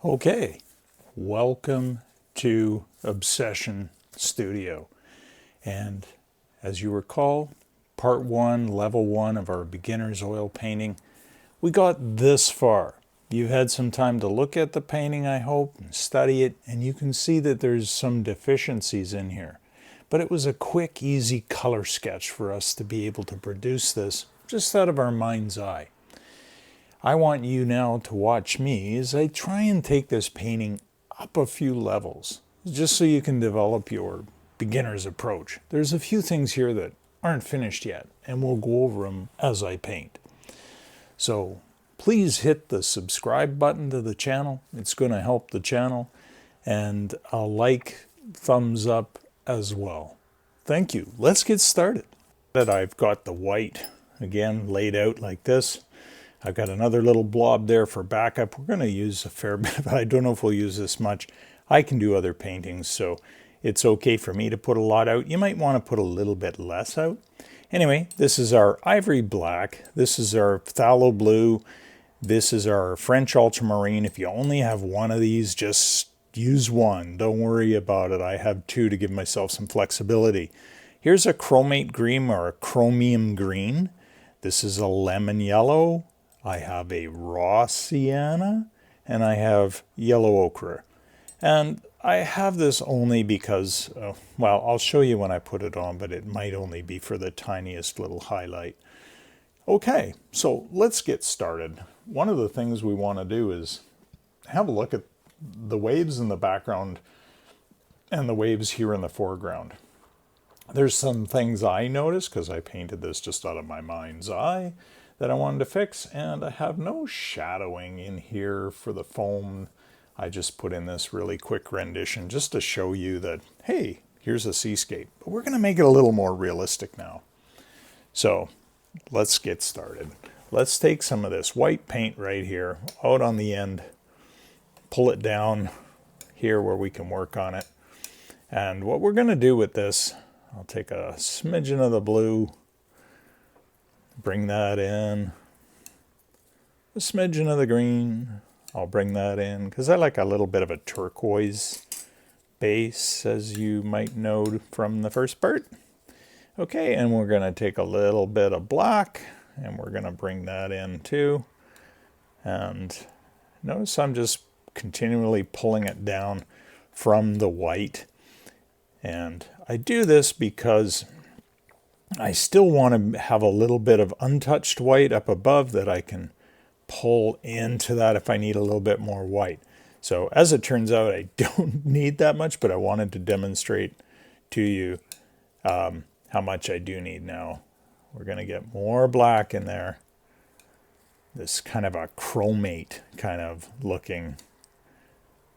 Okay, welcome to Obsession Studio. And as you recall, part one, level one of our beginner's oil painting, we got this far. You've had some time to look at the painting, I hope, and study it, and you can see that there's some deficiencies in here. But it was a quick, easy color sketch for us to be able to produce this just out of our mind's eye. I want you now to watch me as I try and take this painting up a few levels, just so you can develop your beginner's approach. There's a few things here that aren't finished yet, and we'll go over them as I paint. So please hit the subscribe button to the channel. It's going to help the channel, and a like, thumbs up as well. Thank you. Let's get started. I've got the white again laid out like this. I've got another little blob there for backup. We're going to use a fair bit, but I don't know if we'll use this much. I can do other paintings, so it's okay for me to put a lot out. You might want to put a little bit less out. Anyway, this is our ivory black. This is our phthalo blue. This is our French ultramarine. If you only have one of these, just use one. Don't worry about it. I have two to give myself some flexibility. Here's a chromate green or a chromium green. This is a lemon yellow. I have a raw sienna, and I have yellow ochre. And I have this only because, well, I'll show you when I put it on, but it might only be for the tiniest little highlight. Okay, so let's get started. One of the things we want to do is have a look at the waves in the background and the waves here in the foreground. There's some things I noticed, because I painted this just out of my mind's eye, that I wanted to fix, and I have no shadowing in here for the foam. I just put in this really quick rendition just to show you that, hey, here's a seascape. But we're going to make it a little more realistic now. So let's get started. Let's take some of this white paint right here out on the end, pull it down here where we can work on it. And what we're going to do with this, I'll take a smidgen of the blue, bring that in, a smidgen of the green, I'll bring that in, because I like a little bit of a turquoise base, as you might know from the first part. Okay, and we're going to take a little bit of black, and we're going to bring that in too. And notice I'm just continually pulling it down from the white. And I do this because I still want to have a little bit of untouched white up above that I can pull into that if I need a little bit more white. So as it turns out, I don't need that much, but I wanted to demonstrate to you how much I do need now. We're going to get more black in there. This kind of a chromate kind of looking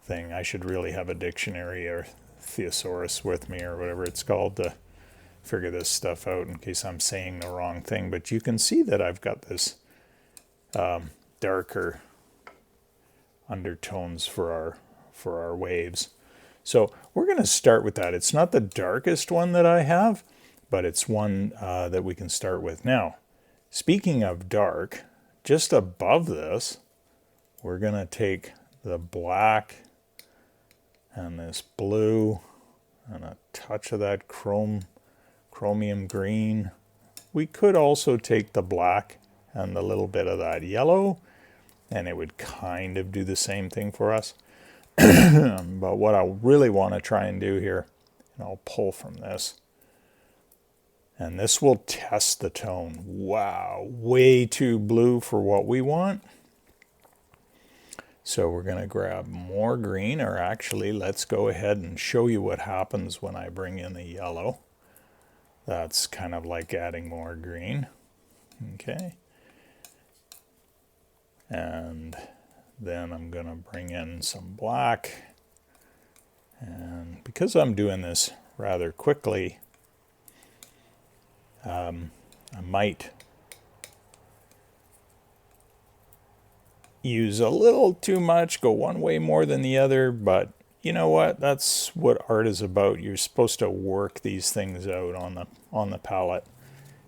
thing. I should really have a dictionary or thesaurus with me or whatever it's called to figure this stuff out in case I'm saying the wrong thing. But you can see that I've got this darker undertones for our waves. So we're going to start with that. It's not the darkest one that I have, but it's one that we can start with. Now, speaking of dark, just above this, we're going to take the black and this blue and a touch of that chromium green. We could also take the black and a little bit of that yellow, and it would kind of do the same thing for us. But what I really want to try and do here, and I'll pull from this, and this will test the tone. Wow, way too blue for what we want. So we're going to grab more green, or actually let's go ahead and show you what happens when I bring in the yellow. That's kind of like adding more green. Okay. And then I'm going to bring in some black. And because I'm doing this rather quickly, I might use a little too much, go one way more than the other, but you know what? That's what art is about. You're supposed to work these things out on the palette.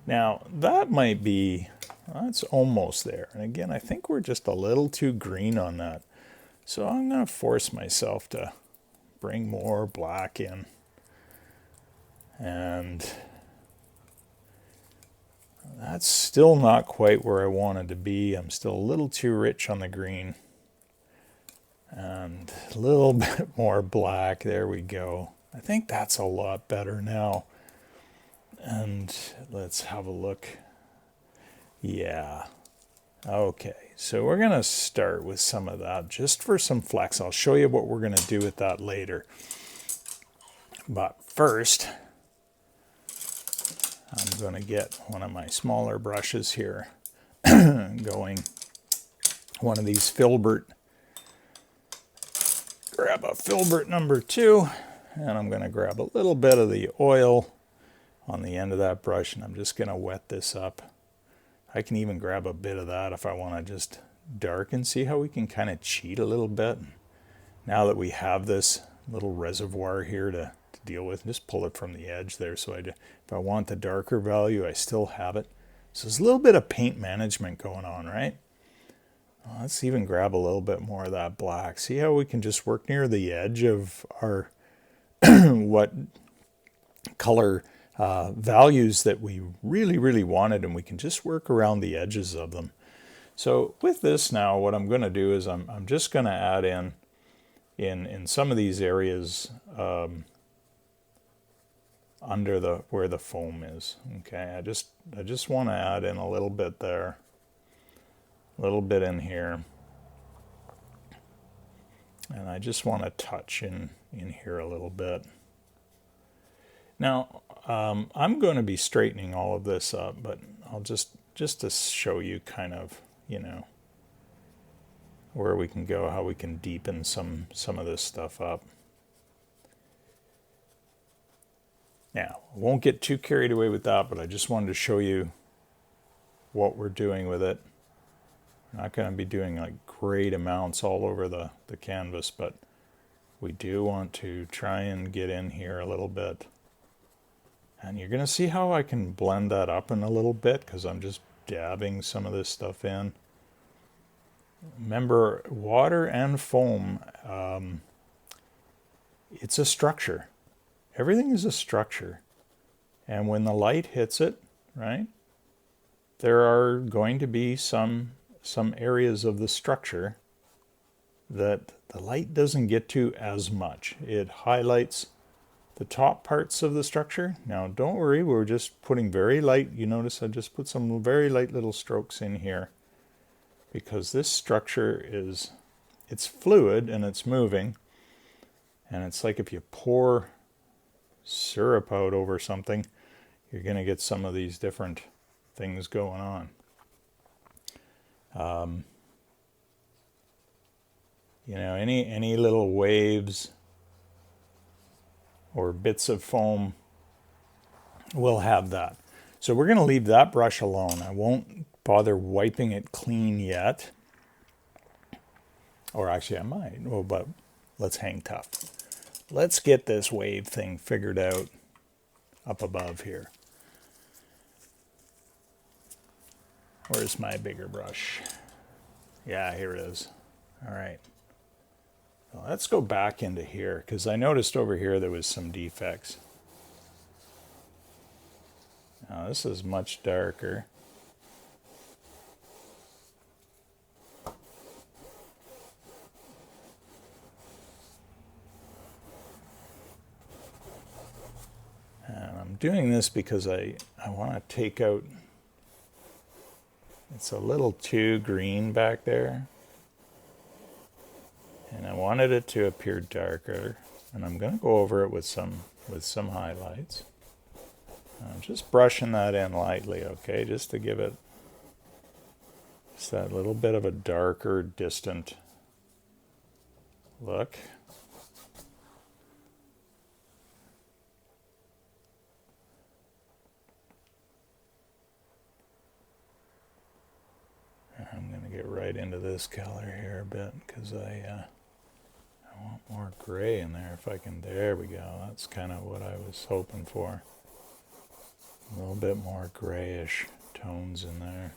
Now, that might be, that's almost there. And again, I think we're just a little too green on that. So I'm going to force myself to bring more black in. And that's still not quite where I wanted to be. I'm still a little too rich on the green. And a little bit more black. There we go. I think that's a lot better now. And let's have a look. Yeah. Okay, so we're going to start with some of that just for some flex. I'll show you what we're going to do with that later. But first, I'm going to get one of my smaller brushes here going. One of these Filbert. Grab a Filbert number 2, and I'm going to grab a little bit of the oil on the end of that brush, and I'm just going to wet this up. I can even grab a bit of that if I want to just darken. See how we can kind of cheat a little bit? Now that we have this little reservoir here to deal with, just pull it from the edge there. So if I want the darker value, I still have it. So there's a little bit of paint management going on, right? Well, let's even grab a little bit more of that black. See how we can just work near the edge of our what color values that we really wanted, and we can just work around the edges of them. So with this now, what I'm going to do is I'm just going to add in some of these areas under where the foam is. Okay, I just want to add in a little bit there, a little bit in here, and I just want to touch in here a little bit. Now I'm going to be straightening all of this up, but I'll just to show you kind of, you know, where we can go, how we can deepen some of this stuff up. Now, I won't get too carried away with that, but I just wanted to show you what we're doing with it. We're not going to be doing like great amounts all over the canvas, but we do want to try and get in here a little bit. And you're going to see how I can blend that up in a little bit, because I'm just dabbing some of this stuff in. Remember, water and foam, it's a structure. Everything is a structure. And when the light hits it, right, there are going to be some areas of the structure that the light doesn't get to as much. It highlights the top parts of the structure. Now don't worry, we're just putting very light, you notice I just put some very light little strokes in here, because this structure it's fluid and it's moving, and it's like if you pour syrup out over something, you're going to get some of these different things going on. You know, any little waves or bits of foam will have that. So we're going to leave that brush alone. I won't bother wiping it clean yet. Or actually I might. Oh, but let's hang tough. Let's get this wave thing figured out up above here. Where's my bigger brush? Yeah, here it is. All right. Well, let's go back into here, because I noticed over here there was some defects. Now this is much darker. And I'm doing this because I want to take out, it's a little too green back there. And I wanted it to appear darker, and I'm going to go over it with some highlights. I'm just brushing that in lightly, okay, just to give it just that little bit of a darker, distant look. I'm going to get right into this color here a bit, because I want more gray in there if I can. There we go. That's kind of what I was hoping for. A little bit more grayish tones in there.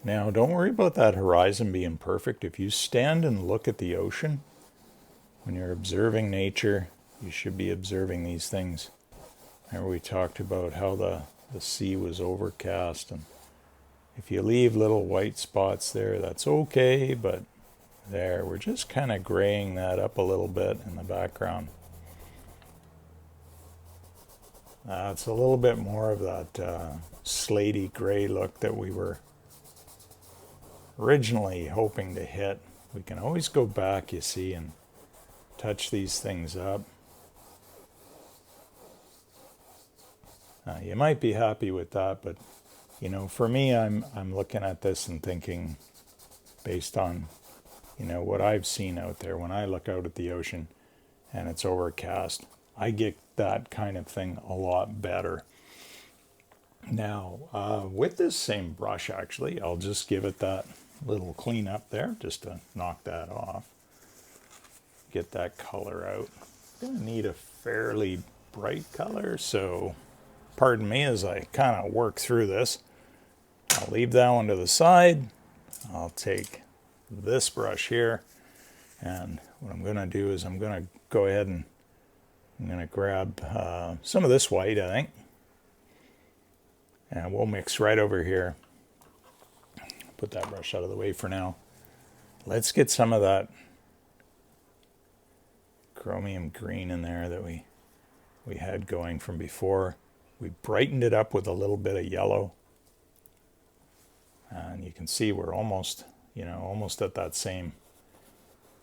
Now, don't worry about that horizon being perfect. If you stand and look at the ocean, when you're observing nature, you should be observing these things. Remember we talked about how the sea was overcast, and if you leave little white spots there, that's okay, but there, we're just kind of graying that up a little bit in the background. It's a little bit more of that slatey gray look that we were originally hoping to hit. We can always go back, you see, and touch these things up. You might be happy with that, but you know, for me, I'm looking at this and thinking, based on what I've seen out there, when I look out at the ocean and it's overcast, I get that kind of thing a lot better. Now, with this same brush, actually, I'll just give it that little clean up there, just to knock that off. Get that color out. I'm going to need a fairly bright color, so pardon me as I kind of work through this. I'll leave that one to the side. I'll take this brush here, and what I'm going to do is I'm going to go ahead and I'm going to grab some of this white, I think, and we'll mix right over here. Put that brush out of the way for now. Let's get some of that chromium green in there that we had going from before. We brightened it up with a little bit of yellow, and you can see we're almost at that same.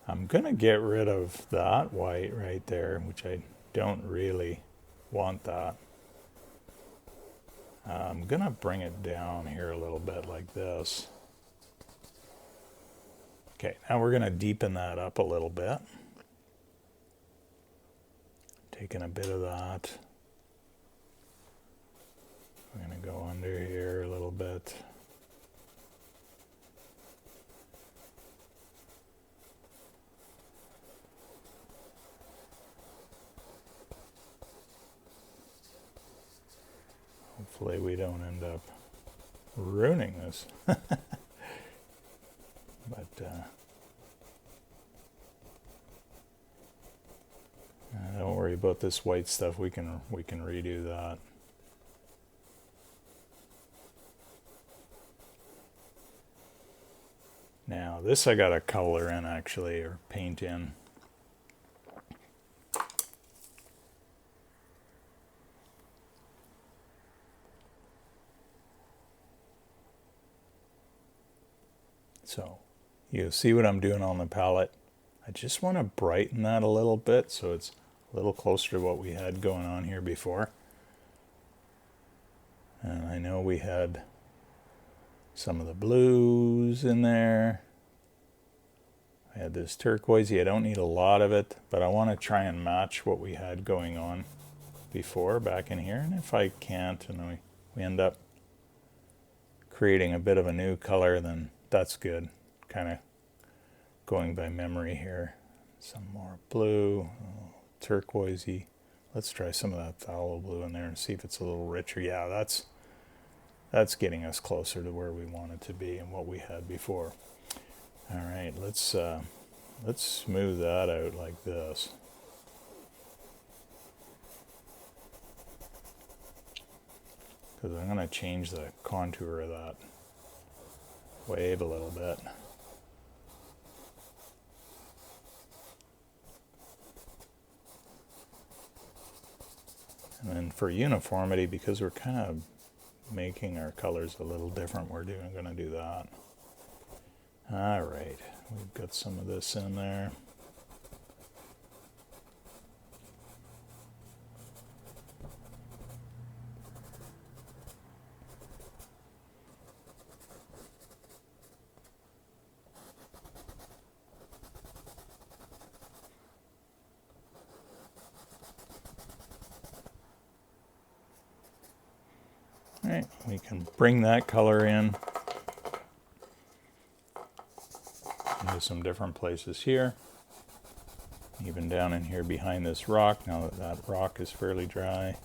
I'm gonna get rid of that white right there, which I don't really want that. I'm gonna bring it down here a little bit like this. Okay, now we're gonna deepen that up a little bit. Taking a bit of that. We're gonna go under here a little bit. Hopefully we don't end up ruining this. But don't worry about this white stuff. We can redo that. Now this I got to color in actually, or paint in. So you see what I'm doing on the palette. I just want to brighten that a little bit so it's a little closer to what we had going on here before. And I know we had some of the blues in there. I had this turquoisey. I don't need a lot of it, but I want to try and match what we had going on before back in here. And if I can't, and we end up creating a bit of a new color, then that's good. Kind of going by memory here. Some more blue, turquoisey. Let's try some of that phthalo blue in there and see if it's a little richer. Yeah, that's getting us closer to where we want it to be and what we had before. All right, let's smooth that out like this. Because I'm going to change the contour of that wave a little bit. And then for uniformity, because we're kind of making our colors a little different, we're going to do that. All right, we've got some of this in there. All right, we can bring that color in into some different places here. Even down in here behind this rock, now that that rock is fairly dry.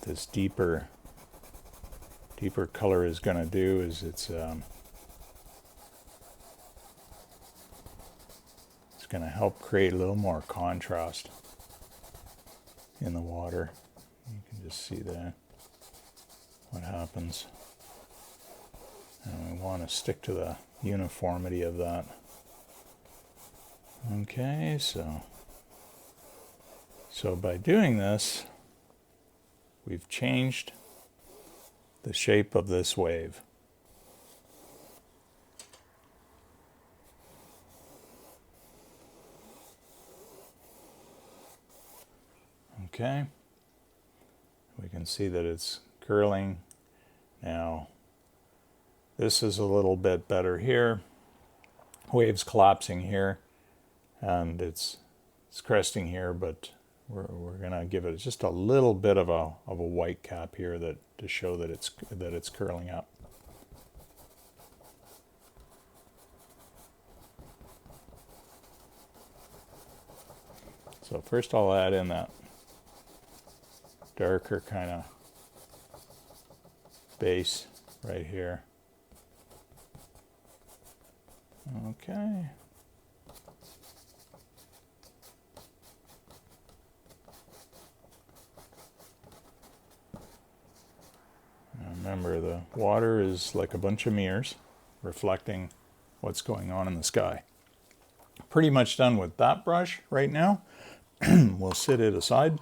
this deeper color is going to do is it's going to help create a little more contrast in the water. You can just see that what happens. And we want to stick to the uniformity of that. Okay, so by doing this, we've changed the shape of this wave. Okay, we can see that it's curling. Now, this is a little bit better here. Wave's collapsing here, and it's cresting here, but we're going to give it just a little bit of a white cap here to show that it's curling up. So first I'll add in that darker kind of base right here. Okay. Now remember, the water is like a bunch of mirrors reflecting what's going on in the sky. Pretty much done with that brush right now. We'll set it aside.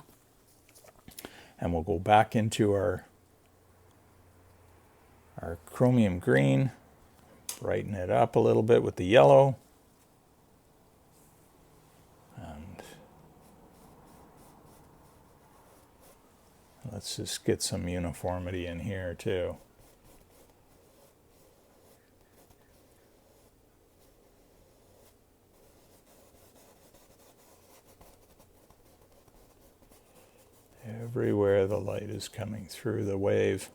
And we'll go back into our chromium green, brighten it up a little bit with the yellow. And let's just get some uniformity in here too. Everywhere the light is coming through the wave.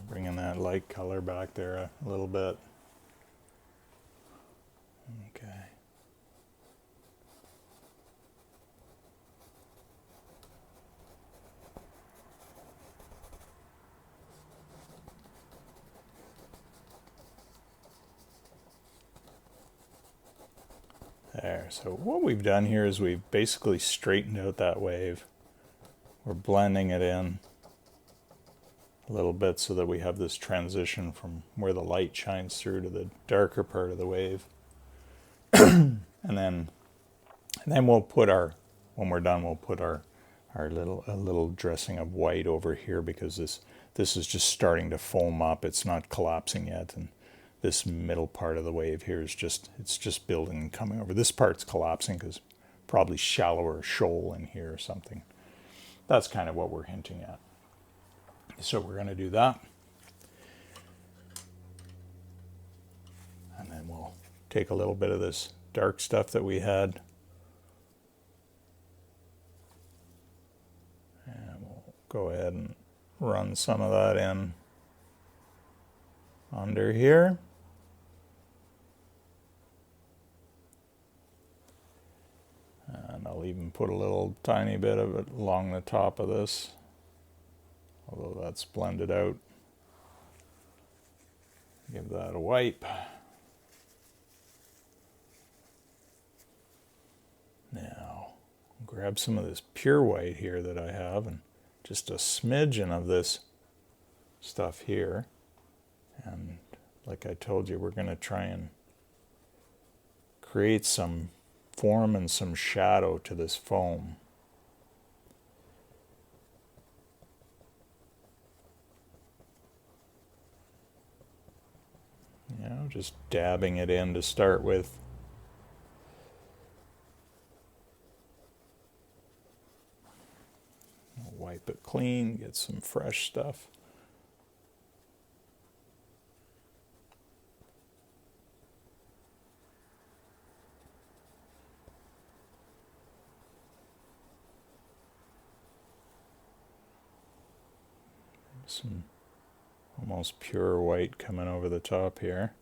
Bringing that light color back there a little bit. Okay. There, so what we've done here is we've basically straightened out that wave. We're blending it in a little bit so that we have this transition from where the light shines through to the darker part of the wave. and then we'll put when we're done, we'll put a little dressing of white over here, because this is just starting to foam up. It's not collapsing yet, and this middle part of the wave here is it's just building and coming over. This part's collapsing because probably shallower shoal in here or something. That's kind of what we're hinting at. So we're going to do that. And then we'll take a little bit of this dark stuff that we had. And we'll go ahead and run some of that in under here. And I'll even put a little tiny bit of it along the top of this, although that's blended out. Give that a wipe. Now, grab some of this pure white here that I have, and just a smidgen of this stuff here. And like I told you, we're going to try and create some form and some shadow to this foam. You know, just dabbing it in to start with. Wipe it clean, get some fresh stuff. some almost pure white coming over the top here.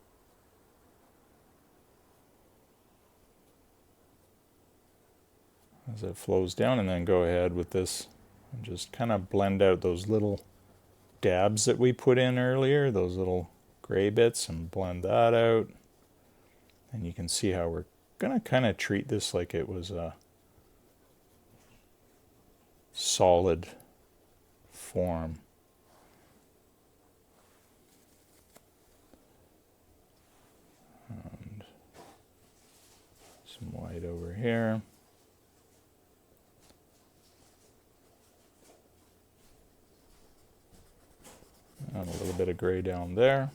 As it flows down, and then go ahead with this and just kind of blend out those little dabs that we put in earlier, those little gray bits, and blend that out. And you can see how we're going to kind of treat this like it was a solid form. And some white over here. And a little bit of gray down there.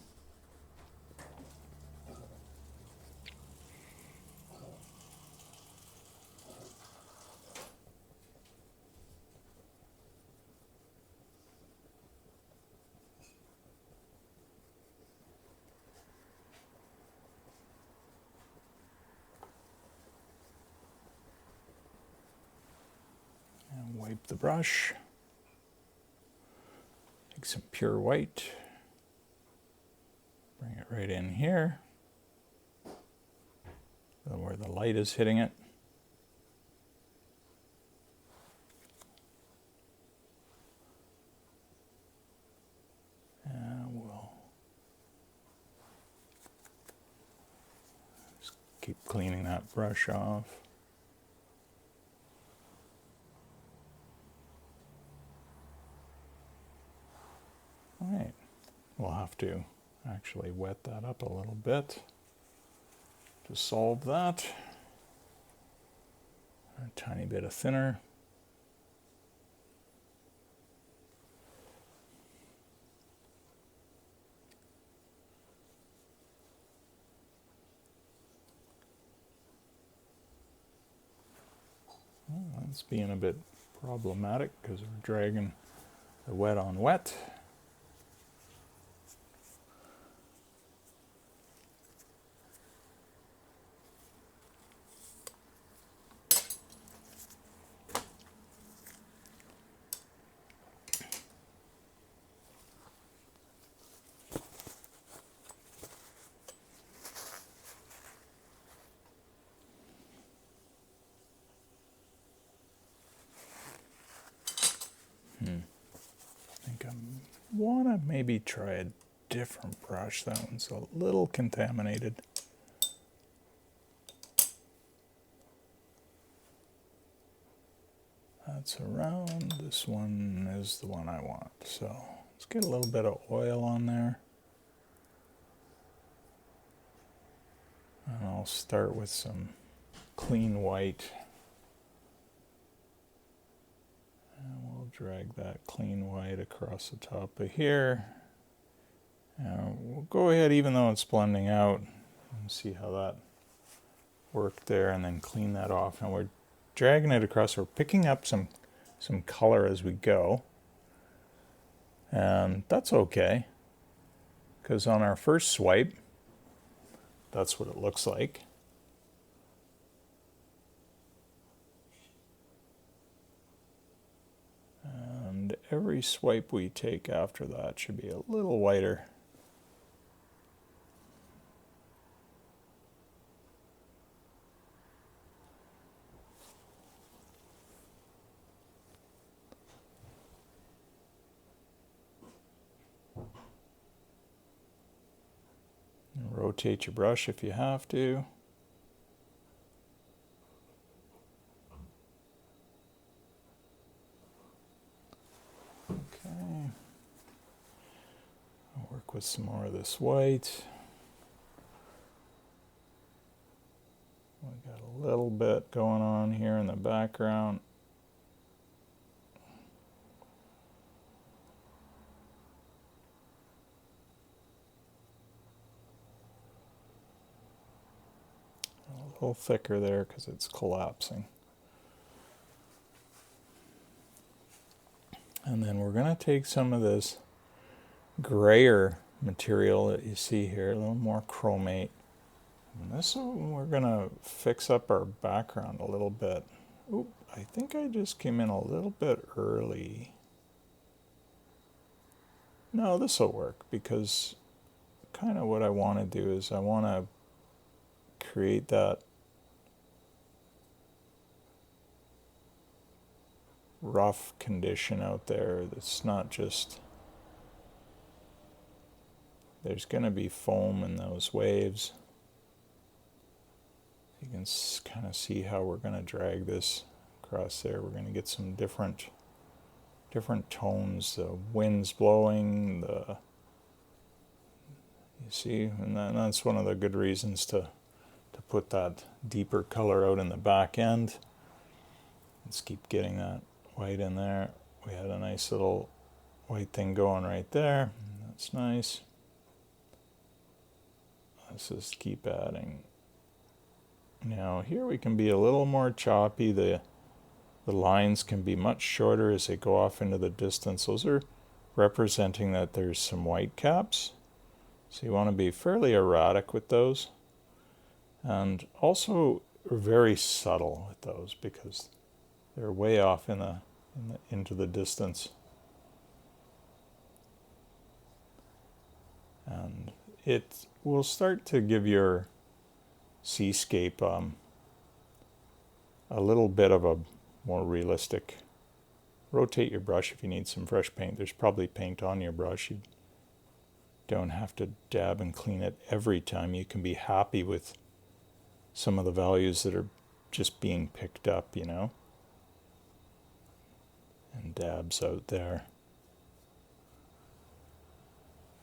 And wipe the brush. Take some pure white. Bring it right in here, where the light is hitting it. And we'll just keep cleaning that brush off. All right, we'll have to actually wet that up a little bit to solve that. A tiny bit of thinner. Well, that's being a bit problematic because we're dragging the wet on wet. I think I want to maybe try a different brush. That one's a little contaminated. That's around. This one is the one I want. So let's get a little bit of oil on there. And I'll start with some clean white. And we'll drag that clean white across the top of here. And we'll go ahead, even though it's blending out, and see how that worked there, and then clean that off. And we're dragging it across. We're picking up some color as we go. And that's okay, because on our first swipe, that's what it looks like. And every swipe we take after that should be a little whiter. Rotate your brush if you have to. Okay. I'll work with some more of this white. We got a little bit going on here in the background. A little thicker there because it's collapsing. And then we're going to take some of this grayer material that you see here, a little more chromate. And this one we're going to fix up our background a little bit. Oop, I think I just came in a little bit early. no, this will work, because kind of what I want to do is I want to create that rough condition out there that's not just, there's going to be foam in those waves. You can kind of see how we're going to drag this across there. We're going to get some different tones. The wind's blowing, you see, and that's one of the good reasons to put that deeper color out in the back end. Let's keep getting that white in there. We had a nice little white thing going right there. That's nice. Let's just keep adding. Now here we can be a little more choppy. The lines can be much shorter as they go off into the distance. Those are representing that there's some white caps. So you want to be fairly erratic with those. And also very subtle with those, because they're way off into the distance. And it will start to give your seascape a little bit of a more realistic. Rotate your brush if you need some fresh paint. There's probably paint on your brush. You don't have to dab and clean it every time. You can be happy with some of the values that are just being picked up, you know, and dabs out there.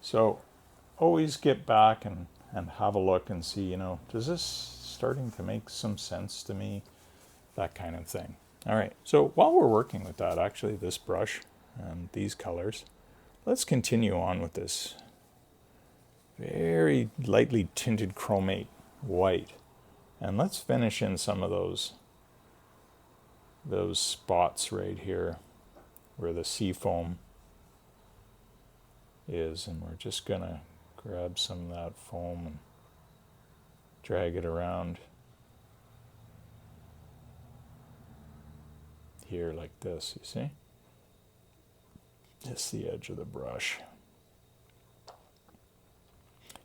So always get back and have a look and see, you know, does this starting to make some sense to me? That kind of thing. All right, so while we're working with that, actually this brush and these colors, let's continue on with this very lightly tinted chromate white. And let's finish in some of those spots right here where the sea foam is, and we're just gonna grab some of that foam and drag it around here like this, you see? Just the edge of the brush.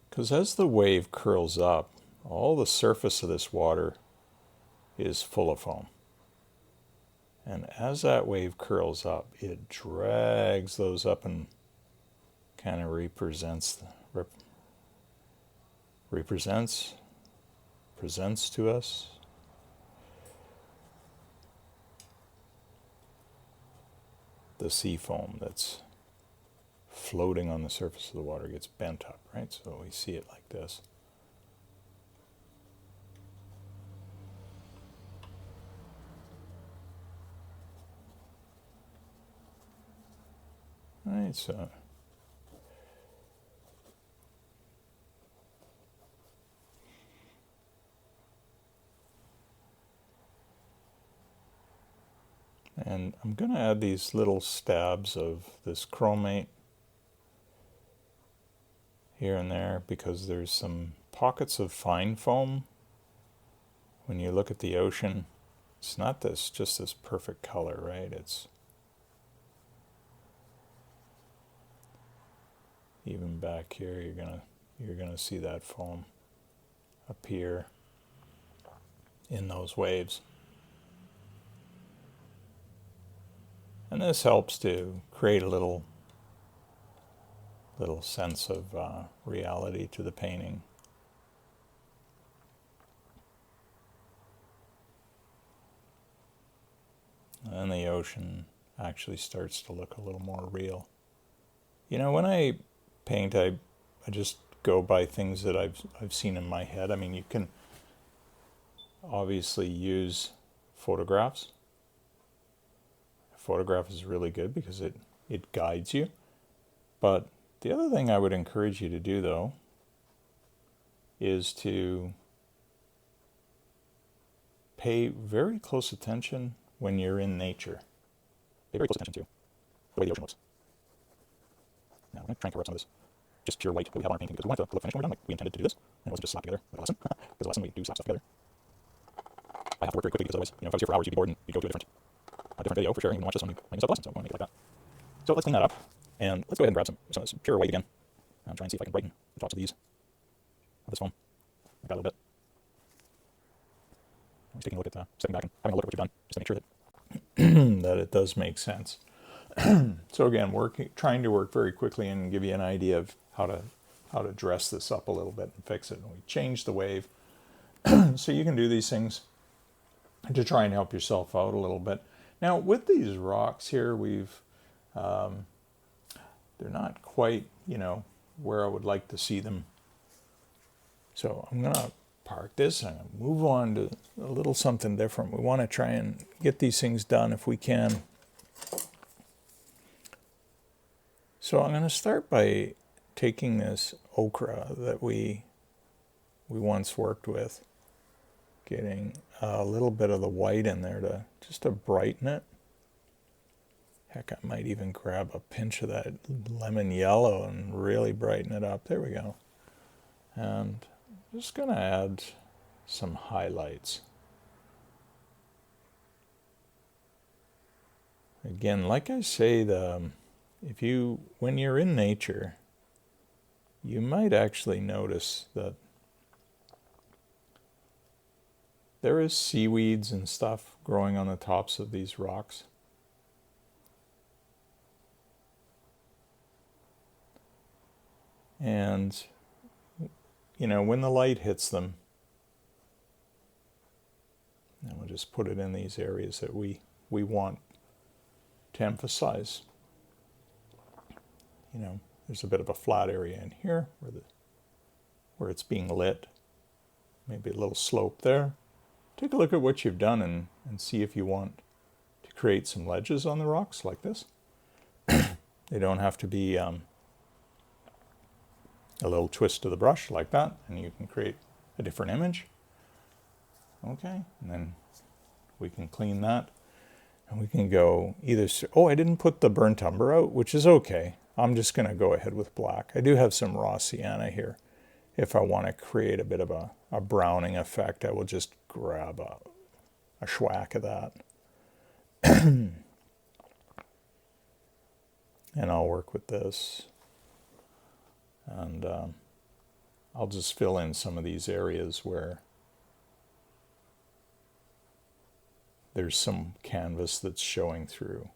Because as the wave curls up, all the surface of this water is full of foam. And as that wave curls up, it drags those up and kind of presents to us the sea foam that's floating on the surface of the water gets bent up, right? So we see it like this. All right, so and I'm going to add these little stabs of this chromate here and there, because there's some pockets of fine foam. When you look at the ocean, it's not just this perfect color, right? It's even back here, you're gonna see that foam appear in those waves. And this helps to create a little sense of reality to the painting. And then the ocean actually starts to look a little more real. You know, when I paint, I just go by things that I've seen in my head. I mean, you can obviously use photographs. A photograph is really good because it guides you. But the other thing I would encourage you to do, though, is to pay very close attention when you're in nature. Pay very close attention to the way the ocean looks. Now, I'm going to try and cover up some of this just pure white that we have on our painting, because we wanted to look finished when we're done, like we intended to do this, and it wasn't just slap together like a lesson, because a lesson we do slap stuff together. I have to work very quickly, because otherwise, you know, if I was here for hours, you'd be bored and you'd go to a different video for sure, and you can watch this one and make yourself a lesson, so I want to make it like that. So let's clean that up. And let's go ahead and grab some of this pure white again. I'll try and see if I can brighten the tops of these, of this foam. Like that a little bit. I'm just taking a look at, stepping back and having a look at what you've done, just to make sure that that it does make sense. So again, trying to work very quickly and give you an idea of how to dress this up a little bit and fix it. And we change the wave, so you can do these things to try and help yourself out a little bit. Now with these rocks here, they're not quite, where I would like to see them. So I'm gonna park this and move on to a little something different. We want to try and get these things done if we can. So I'm going to start by taking this ochre that we once worked with, getting a little bit of the white in there just to brighten it. Heck, I might even grab a pinch of that lemon yellow and really brighten it up. There we go. And I'm just going to add some highlights. Again, like I say, when you're in nature, you might actually notice that there is seaweeds and stuff growing on the tops of these rocks. And, when the light hits them, and we'll just put it in these areas that we want to emphasize. There's a bit of a flat area in here where it's being lit. Maybe a little slope there. Take a look at what you've done and see if you want to create some ledges on the rocks like this. They don't have to be a little twist to the brush like that, and you can create a different image. Okay, and then we can clean that. And we can go either, I didn't put the burnt umber out, which is okay. I'm just going to go ahead with black. I do have some raw sienna here. If I want to create a bit of a browning effect, I will just grab a schwack of that. And I'll work with this. And I'll just fill in some of these areas where there's some canvas that's showing through.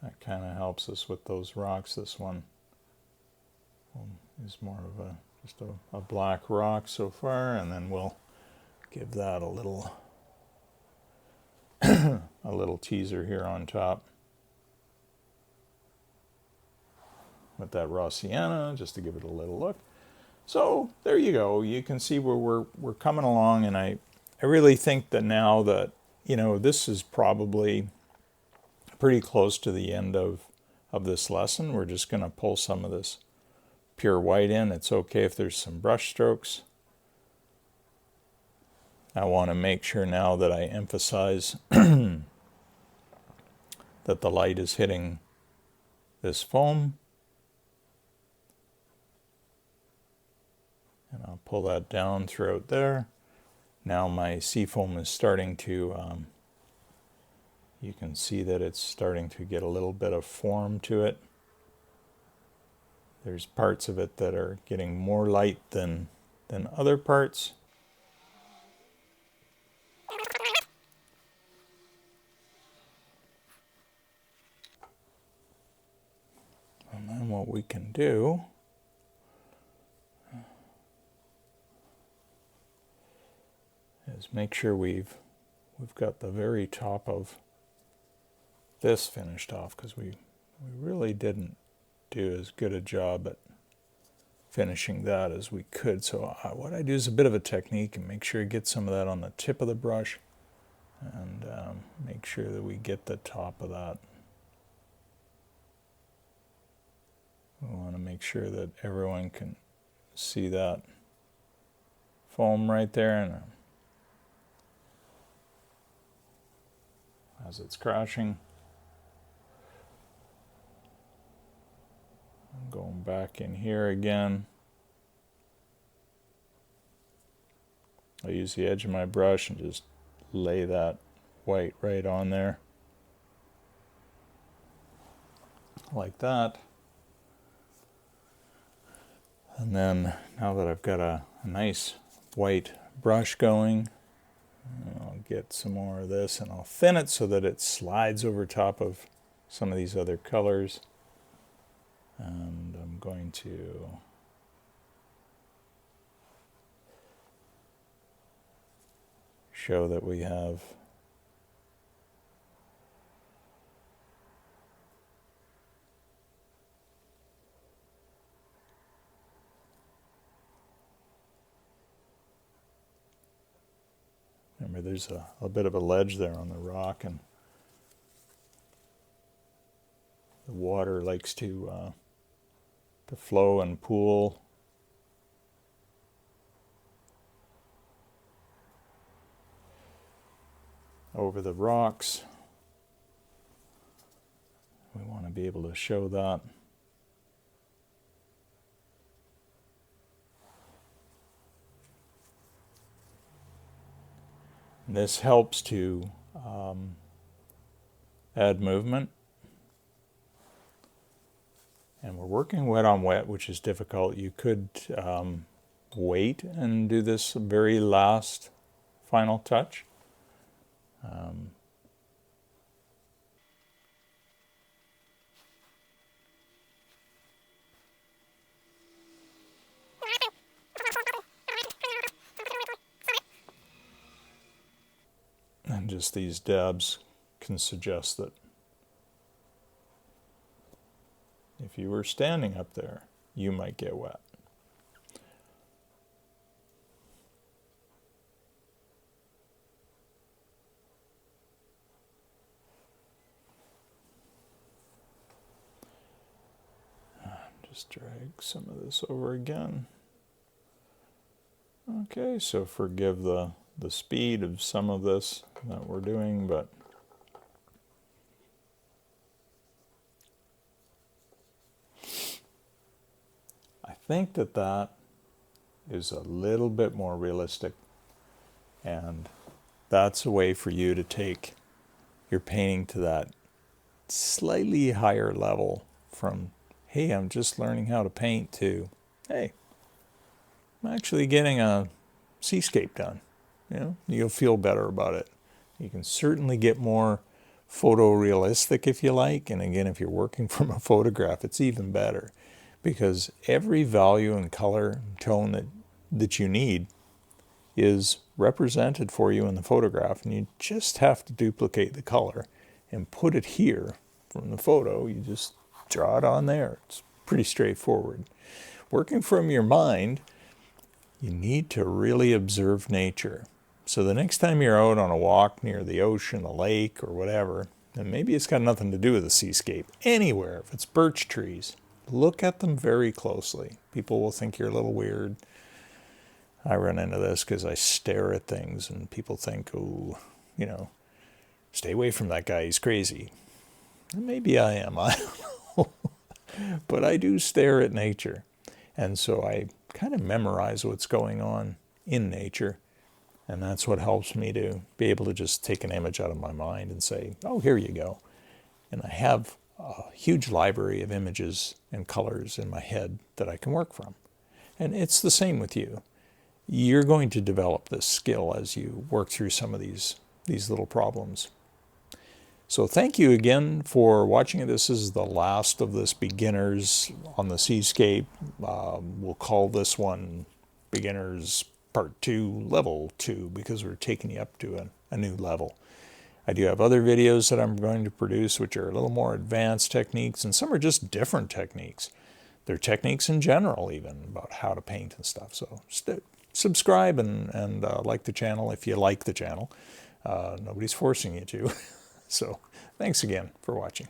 That kind of helps us with those rocks. This one is more of just a black rock so far, and then we'll give that a little a little teaser here on top with that raw sienna, just to give it a little look. So there you go. You can see where we're coming along, and I really think that now that this is probably pretty close to the end of this lesson. We're just going to pull some of this pure white in. It's okay if there's some brush strokes. I want to make sure now that I emphasize that the light is hitting this foam. And I'll pull that down throughout there. Now my seafoam is starting to, you can see that it's starting to get a little bit of form to it. There's parts of it that are getting more light than other parts. And then what we can do is make sure we've got the very top of this finished off, because we really didn't do as good a job at finishing that as we could. So what I do is a bit of a technique and make sure you get some of that on the tip of the brush, and make sure that we get the top of that. We want to make sure that everyone can see that foam right there, and as it's crashing. Going back in here again. I use the edge of my brush and just lay that white right on there. Like that. And then now that I've got a nice white brush going, I'll get some more of this and I'll thin it so that it slides over top of some of these other colors. And I'm going to show that we have remember there's a bit of a ledge there on the rock, and the water likes to flow and pool. Over the rocks. We want to be able to show that. And this helps to add movement. And we're working wet on wet, which is difficult. You could wait and do this very last final touch. And just these dabs can suggest that if you were standing up there, you might get wet. Just drag some of this over again. Okay, so forgive the speed of some of this that we're doing, but I think that is a little bit more realistic, and that's a way for you to take your painting to that slightly higher level from, hey, I'm just learning how to paint, to, hey, I'm actually getting a seascape done. You know, you'll feel better about it. You can certainly get more photorealistic if you like, and again, if you're working from a photograph, it's even better, because every value and color and tone that you need is represented for you in the photograph, and you just have to duplicate the color and put it here from the photo. You just draw it on there. It's pretty straightforward. Working from your mind, you need to really observe nature. So the next time you're out on a walk near the ocean, a lake, or whatever, and maybe it's got nothing to do with the seascape, anywhere, if it's birch trees, look at them very closely. People will think you're a little weird. I run into this because I stare at things and people think, oh, you know, stay away from that guy, he's crazy. And maybe I am, I don't know. But I do stare at nature. And so I kind of memorize what's going on in nature. And that's what helps me to be able to just take an image out of my mind and say, oh, here you go. And I have a huge library of images and colors in my head that I can work from. And it's the same with you. You're going to develop this skill as you work through some of these little problems. So thank you again for watching. This is the last of this Beginners on the Seascape. We'll call this one Beginners Part 2, Level 2, because we're taking you up to a new level. I do have other videos that I'm going to produce which are a little more advanced techniques, and some are just different techniques. They're techniques in general, even, about how to paint and stuff. So subscribe and like the channel if you like the channel. Nobody's forcing you to. So thanks again for watching.